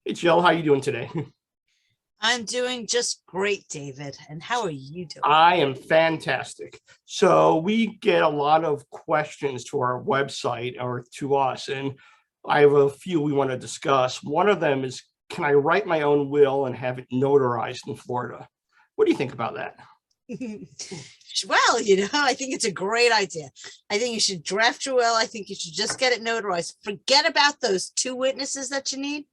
Hey Jill, how you doing today? I'm doing just great, David. And how are you doing? I am fantastic. So we get a lot of questions to our website or to us, and I have a few we want to discuss. One of them is, can I write my own will and have it notarized in Florida? What do you think about that? Well, I think it's a great idea. I think you should draft your will. I think you should just get it notarized. Forget about those two witnesses that you need,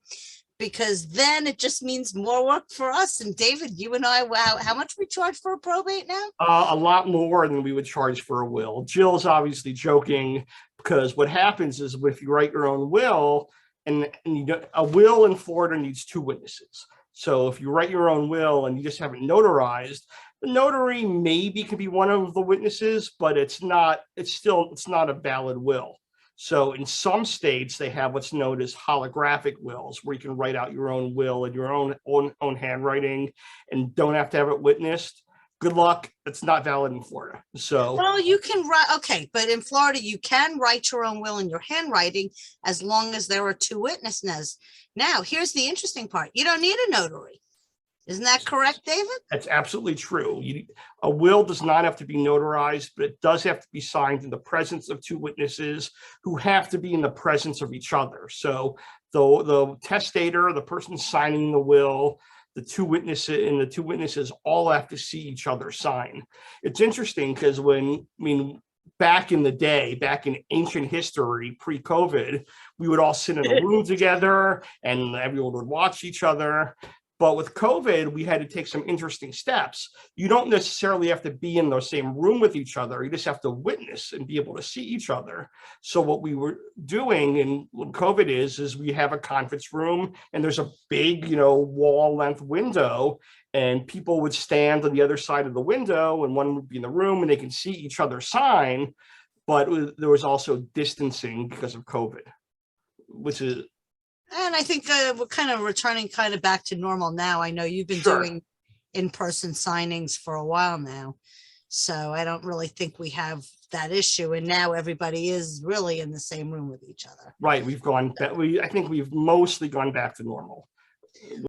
because then it just means more work for us. And David, you and I, wow, how much we charge for a probate now? A lot more than we would charge for a will. Jill's obviously joking because what happens is if you write your own will, a will in Florida needs two witnesses. So if you write your own will and you just have it notarized, the notary maybe could be one of the witnesses, but it's not a valid will. So in some states, they have what's known as holographic wills, where you can write out your own will in your own handwriting and don't have to have it witnessed. Good luck. It's not valid in Florida. So, Well, you can write, okay, but in Florida, you can write your own will in your handwriting as long as there are two witnesses. Now, here's the interesting part. You don't need a notary. Isn't that correct, David? that's absolutely true. A will does not have to be notarized, but it does have to be signed in the presence of two witnesses who have to be in the presence of each other. So the testator, the person signing the will, the two witnesses all have to see each other sign. It's interesting because back in the day, back in ancient history, pre-COVID, we would all sit in a room together and everyone would watch each other. But with COVID, we had to take some interesting steps. You don't necessarily have to be in the same room with each other. You just have to witness and be able to see each other. So what we were doing in COVID is we have a conference room and there's a big, wall length window, and people would stand on the other side of the window and one would be in the room and they can see each other sign. But there was also distancing because of COVID, which is, And I think we're kind of returning kind of back to normal now. I know you've been sure. doing in-person signings for a while now, so I don't really think we have that issue. And now everybody is really in the same room with each other. Right. I think we've mostly gone back to normal.